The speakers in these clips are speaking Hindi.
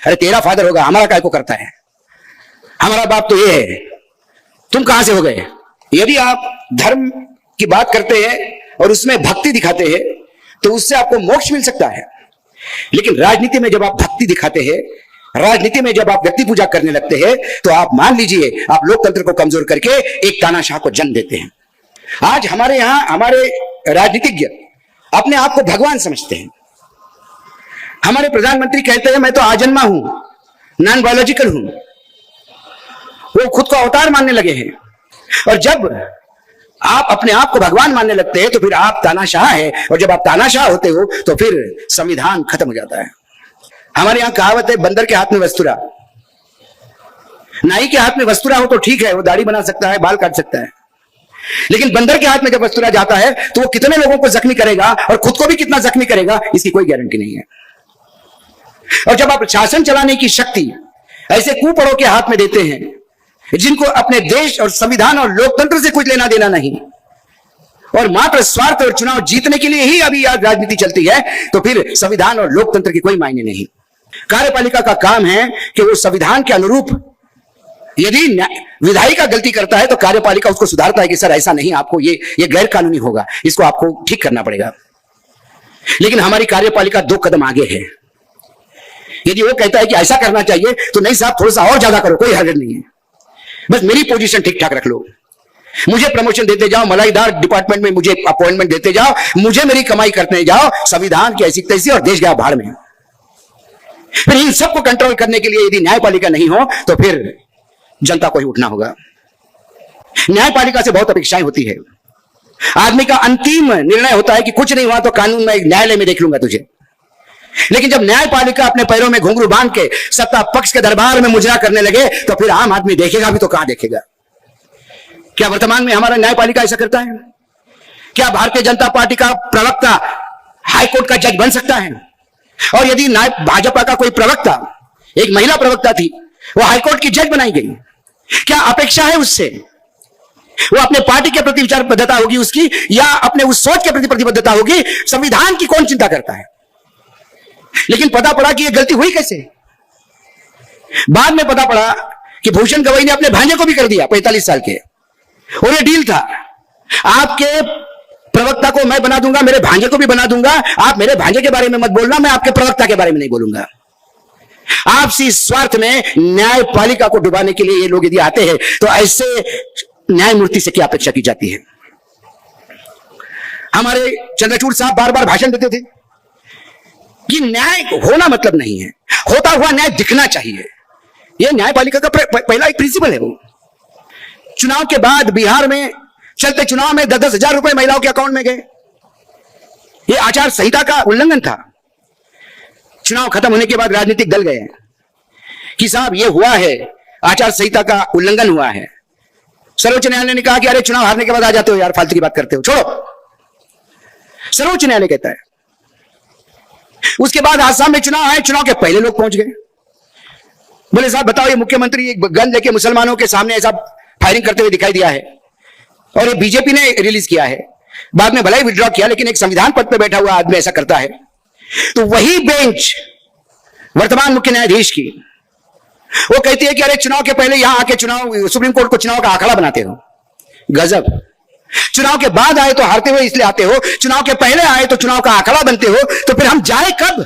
अरे तेरा फादर होगा, हमारा काय को करता है, हमारा बाप तो ये है, तुम कहां से हो गए। यदि आप धर्म की बात करते हैं और उसमें भक्ति दिखाते हैं तो उससे आपको मोक्ष मिल सकता है, लेकिन राजनीति में जब आप भक्ति दिखाते हैं, राजनीति में जब आप व्यक्ति पूजा करने लगते हैं, तो आप मान लीजिए आप लोकतंत्र को कमजोर करके एक तानाशाह को जन्म देते हैं। आज हमारे यहां हमारे राजनीतिज्ञ अपने आप को भगवान समझते हैं। हमारे प्रधानमंत्री कहते हैं मैं तो आजन्मा हूं, नॉन बायोलॉजिकल हूं, वो खुद को अवतार मानने लगे हैं। और जब आप अपने आप को भगवान मानने लगते हैं तो फिर आप तानाशाह है, और जब आप तानाशाह होते हो तो फिर संविधान खत्म हो जाता है। हमारे यहां कहावत है बंदर के हाथ में वस्तुरा। नाई के हाथ में वस्तुरा हो तो ठीक है, वो दाढ़ी बना सकता है, बाल काट सकता है, लेकिन बंदर के हाथ में जब वस्तुरा जाता है तो वो कितने लोगों को जख्मी करेगा और खुद को भी कितना जख्मी करेगा, इसकी कोई गारंटी नहीं है। और जब आप शासन चलाने की शक्ति ऐसे कुपड़ों के हाथ में देते हैं जिनको अपने देश और संविधान और लोकतंत्र से कुछ लेना देना नहीं, और मात्र स्वार्थ और चुनाव जीतने के लिए ही अभी आज राजनीति चलती है, तो फिर संविधान और लोकतंत्र की कोई मायने नहीं। कार्यपालिका का काम है कि वो संविधान के अनुरूप, यदि विधायिका गलती करता है तो कार्यपालिका उसको सुधारता है कि सर ऐसा नहीं, आपको ये गैर कानूनी होगा, इसको आपको ठीक करना पड़ेगा। लेकिन हमारी कार्यपालिका 2 कदम आगे है। यदि वो कहता है कि ऐसा करना चाहिए तो नहीं साहब थोड़ा सा और ज्यादा करो, कोई हर्ज नहीं है, बस मेरी पोजीशन ठीक ठाक रख लो, मुझे प्रमोशन देते जाओ, मलाईदार डिपार्टमेंट में मुझे अपॉइंटमेंट देते जाओ, मुझे मेरी कमाई करते जाओ, संविधान की ऐसी तैसी और देश गया भाड़ में। फिर इन सबको कंट्रोल करने के लिए यदि न्यायपालिका नहीं हो तो फिर जनता को ही उठना होगा। न्यायपालिका से बहुत अपेक्षाएं होती है। आदमी का अंतिम निर्णय होता है कि कुछ नहीं हुआ तो कानून में न्यायालय में देख लूंगा तुझे, लेकिन जब न्यायपालिका अपने पैरों में घुंघरू बांध के सत्ता पक्ष के दरबार में मुजरा करने लगे तो फिर आम आदमी देखेगा भी तो कहां देखेगा। क्या वर्तमान में हमारा न्यायपालिका ऐसा करता है? क्या भारतीय जनता पार्टी का प्रवक्ता हाईकोर्ट का जज बन सकता है? और यदि भाजपा का कोई प्रवक्ता, एक महिला प्रवक्ता थी, वो हाईकोर्ट की जज बनाई गई, क्या अपेक्षा है उससे? वो अपने पार्टी के प्रति विचारबद्धता होगी उसकी, या अपने उस सोच के प्रति प्रतिबद्धता होगी? संविधान की कौन चिंता करता है? लेकिन पता पड़ा कि ये गलती हुई कैसे? बाद में पता पड़ा कि भूषण गवई ने अपने भांजे को भी कर दिया 45 साल के, और ये डील था, आपके प्रवक्ता को मैं बना दूंगा, मेरे भांजे को भी बना दूंगा, आप मेरे भांजे के बारे में मत बोलना, मैं आपके प्रवक्ता के बारे में नहीं बोलूंगा। आपसी स्वार्थ में न्यायपालिका को डुबाने के लिए ये लोग यदि आते हैं तो ऐसे न्यायमूर्ति से क्या अपेक्षा की जाती है? हमारे चंद्रचूड़ साहब बार बार भाषण देते थे कि न्याय होना मतलब नहीं है, होता हुआ न्याय दिखना चाहिए। यह न्यायपालिका का पहला एक प्रिंसिपल है। वो चुनाव के बाद बिहार में चलते चुनाव में 10-10 हजार रुपए महिलाओं के अकाउंट में गए। यह आचार संहिता का उल्लंघन था। चुनाव खत्म होने के बाद राजनीतिक दल गए कि साहब ये हुआ है, आचार संहिता का उल्लंघन हुआ है। सर्वोच्च न्यायालय ने कहा कि अरे चुनाव हारने के बाद आ जाते हो यार, फालतू की बात करते हो, छोड़ो। सर्वोच्च न्यायालय कहता है। उसके बाद आसाम में चुनाव है, चुनाव के पहले लोग पहुंच गए, बोले साहब बताओ ये मुख्यमंत्री एक गन लेके मुसलमानों के सामने ऐसा फायरिंग करते हुए दिखाई दिया है, और ये बीजेपी ने रिलीज किया है, बाद में भले ही विड्रॉ किया, लेकिन एक संविधान पद पर बैठा हुआ आदमी ऐसा करता है। तो वही बेंच वर्तमान मुख्य न्यायाधीश की वो कहती है कि अरे चुनाव के पहले यहां आके चुनाव, सुप्रीम कोर्ट को चुनाव का आंकड़ा बनाते हो, गजब। चुनाव के बाद आए तो हारते हुए इसलिए आते हो, चुनाव के पहले आए तो चुनाव का आंकड़ा बनते हो, तो फिर हम जाए कब?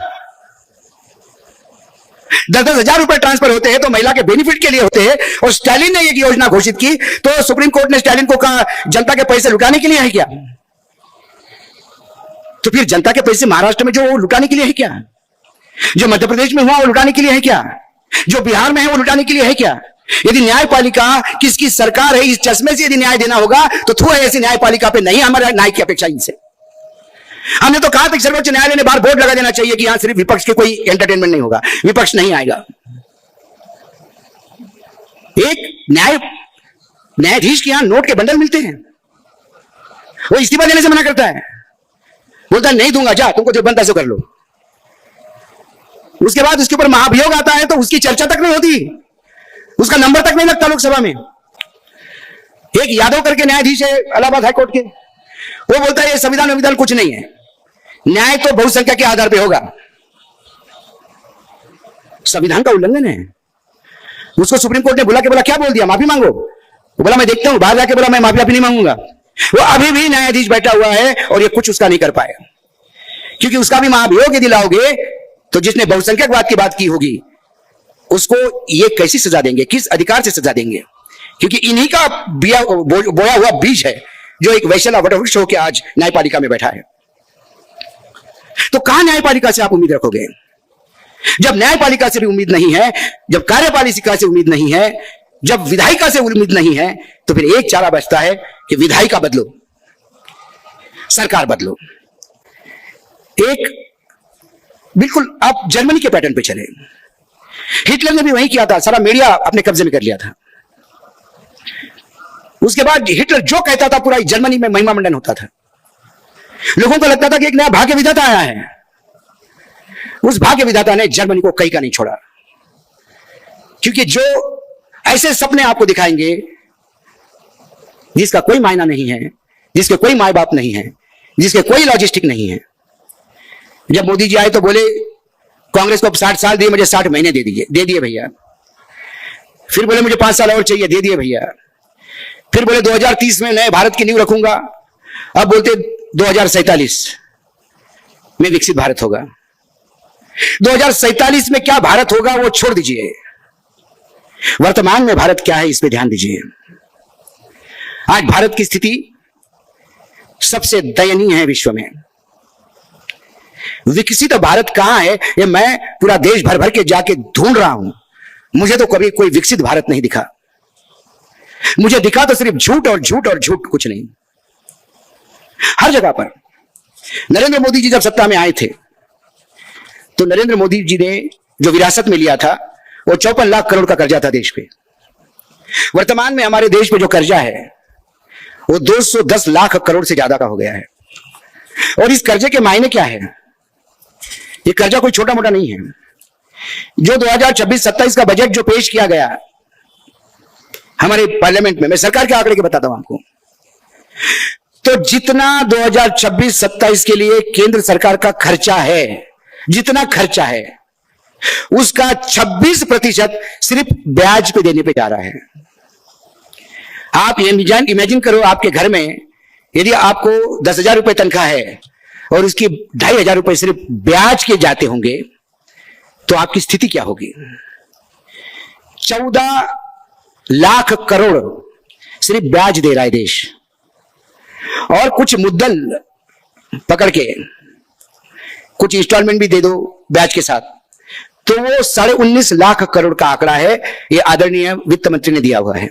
10-10 हजार रुपए ट्रांसफर होते हैं तो महिला के बेनिफिट के लिए होते हैं, और स्टालिन ने एक योजना घोषित की तो सुप्रीम कोर्ट ने स्टालिन को कहा जनता के पैसे लुटाने के लिए है क्या? तो फिर जनता के पैसे महाराष्ट्र में जो लुटाने के लिए है क्या? जो मध्य प्रदेश में हुआ वो लुटाने के लिए है क्या? जो बिहार में है वो लुटाने के लिए है क्या? यदि न्यायपालिका किसकी सरकार है, इस चश्मे से यदि न्याय देना होगा तो थू है ऐसी न्यायपालिका पे नहीं हमारे न्याय की अपेक्षा इनसे। हमने तो कहा था कि सर्वोच्च न्यायालय ने बाहर बोर्ड लगा देना चाहिए कि यहां सिर्फ विपक्ष के कोई एंटरटेनमेंट नहीं होगा, विपक्ष नहीं आएगा। एक न्यायाधीश के यहां नोट के बंडल मिलते हैं, वो इस्तीफा देने से मना करता है, बोलता है नहीं दूंगा, जा तुमको जो बनता सो कर लो। उसके बाद उसके ऊपर महाभियोग आता है तो उसकी चर्चा तक नहीं होती, उसका नंबर तक नहीं लगता लोकसभा में। एक यादव करके न्यायाधीश है इलाहाबाद हाईकोर्ट के, वो बोलता है ये संविधान कुछ नहीं है, न्याय तो बहुसंख्या के आधार पर होगा। संविधान का उल्लंघन है। उसको सुप्रीम कोर्ट ने बुला के बोला, क्या बोल दिया, माफी मांगो। वो बोला मैं देखता हूं, बाहर जाके बोला मैं माफी नहीं मांगूंगा। वो अभी भी न्यायाधीश बैठा हुआ है और ये कुछ उसका नहीं कर पाएगा, क्योंकि उसका भी महाभियोग दिलाओगे तो जिसने बहुसंख्यकवाद की बात की होगी उसको ये कैसी सजा देंगे, किस अधिकार से सजा देंगे? क्योंकि इन्हीं का बोया हुआ बीज है जो एक वैश्यला वटवृक्ष होकर आज न्यायपालिका में बैठा है। तो कहां न्यायपालिका से आप उम्मीद रखोगे? जब न्यायपालिका से भी उम्मीद नहीं है, जब कार्यपालिका से उम्मीद नहीं है, जब विधायिका से उम्मीद नहीं है, तो फिर एक चारा बचता है कि विधायिका बदलो, सरकार बदलो। एक बिल्कुल आप जर्मनी के पैटर्न पे चले। हिटलर ने भी वही किया था, सारा मीडिया अपने कब्जे में कर लिया था। उसके बाद हिटलर जो कहता था पूरा जर्मनी में महिमा मंडन होता था। लोगों को लगता था कि एक नया भाग्य विधाता आया है। उस भाग्य विधाता ने जर्मनी को कहीं का नहीं छोड़ा, क्योंकि जो ऐसे सपने आपको दिखाएंगे जिसका कोई मायना नहीं है, जिसके कोई माए बाप नहीं है, जिसके कोई लॉजिस्टिक नहीं है। जब मोदी जी आए तो बोले कांग्रेस को 60 साल दिए, मुझे 60 महीने दे दीजिए, दे दिए भैया। फिर बोले मुझे 5 साल और चाहिए, दे दिए भैया। फिर बोले 2030 में नए भारत की नींव रखूंगा, अब बोलते 2047 में विकसित भारत होगा। 2047 में क्या भारत होगा वो छोड़ दीजिए, वर्तमान में भारत क्या है इस पे ध्यान दीजिए। आज भारत की स्थिति सबसे दयनीय है विश्व में। विकसित भारत कहां है ये मैं पूरा देश भर भर के जाके ढूंढ रहा हूं, मुझे तो कभी कोई विकसित भारत नहीं दिखा। मुझे दिखा तो सिर्फ झूठ और झूठ और झूठ, कुछ नहीं। हर जगह पर नरेंद्र मोदी जी जब सत्ता में आए थे तो नरेंद्र मोदी जी ने जो विरासत में लिया था वो 54 लाख करोड़ का कर्जा था देश पे। वर्तमान में हमारे देश पे जो कर्जा है वो 210 लाख करोड़ से ज्यादा का हो गया है। और इस कर्जे के मायने क्या है? ये कर्जा कोई छोटा मोटा नहीं है। जो 2026-27 का बजट जो पेश किया गया हमारे पार्लियामेंट में, मैं सरकार के आंकड़े के बताता हूं आपको, तो जितना 2026-27 के लिए केंद्र सरकार का खर्चा है, जितना खर्चा है उसका 26% सिर्फ ब्याज पे देने पे जा रहा है। आप इमेजिन करो, आपके घर में यदि आपको 10,000 रुपए तनख्वाह है और उसकी 2,500 रुपए सिर्फ ब्याज के जाते होंगे तो आपकी स्थिति क्या होगी? 14 लाख करोड़ सिर्फ ब्याज दे रहा है देश, और कुछ मुद्दल पकड़ के कुछ इंस्टॉलमेंट भी दे दो ब्याज के साथ, तो वो 19.5 लाख करोड़ का आंकड़ा है। ये आदरणीय वित्त मंत्री ने दिया हुआ है।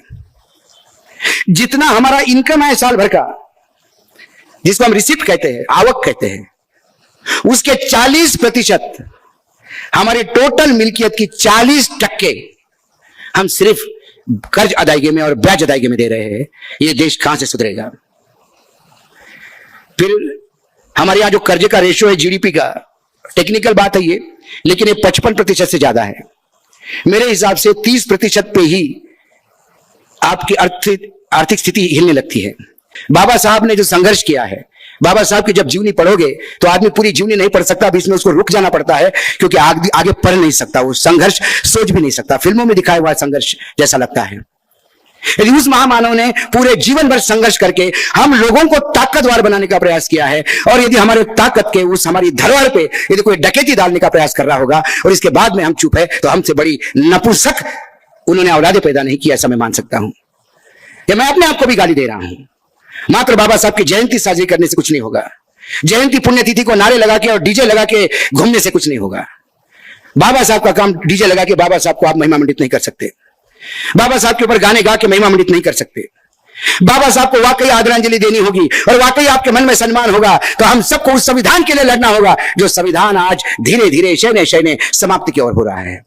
जितना हमारा इनकम है साल भर का, जिसको हम रिसिप्ट कहते हैं, आवक कहते हैं, उसके 40% हमारी टोटल मिल्कियत की 40% हम सिर्फ कर्ज अदायगी में और ब्याज अदायगी में दे रहे हैं। ये देश कहां से सुधरेगा? फिर हमारे यहां जो कर्जे का रेशियो है जीडीपी का, टेक्निकल बात है ये, लेकिन ये 55% से ज्यादा है। मेरे हिसाब से 30% पे ही आपकी आर्थिक स्थिति हिलने लगती है। बाबा साहब ने जो संघर्ष किया है, बाबा साहब की जब जीवनी पढ़ोगे तो आदमी पूरी जीवनी नहीं पढ़ सकता, बीच में उसको रुक जाना पड़ता है, क्योंकि आगे पढ़ नहीं सकता, वो संघर्ष सोच भी नहीं सकता। फिल्मों में दिखाया हुआ संघर्ष जैसा लगता है। यदि उस महामानव ने पूरे जीवन भर संघर्ष करके हम लोगों को ताकतवर बनाने का प्रयास किया है, और यदि हमारे ताकत के उस हमारी धरोहर पे यदि कोई डकैती डालने का प्रयास कर रहा होगा और इसके बाद में हम चुप है, तो हमसे बड़ी नपुंसक उन्होंने औलादे पैदा नहीं किया, ऐसा मैं मान सकता हूं। या मैं अपने आप को भी गाली दे रहा हूं। मात्र बाबा साहब की जयंती साजरी करने से कुछ नहीं होगा। जयंती पुण्यतिथि को नारे लगा के और डीजे लगा के घूमने से कुछ नहीं होगा। बाबा साहब का काम डीजे लगा के बाबा साहब को आप महिमा मंडित नहीं कर सकते। बाबा साहब के ऊपर गाने गा के महिमा मंडित नहीं कर सकते। बाबा साहब को वाकई आदरांजलि देनी होगी और वाकई आपके मन में सम्मान होगा, तो हम सबको उस संविधान के लिए लड़ना होगा जो संविधान आज धीरे धीरे शयने समाप्ति की ओर हो रहा है।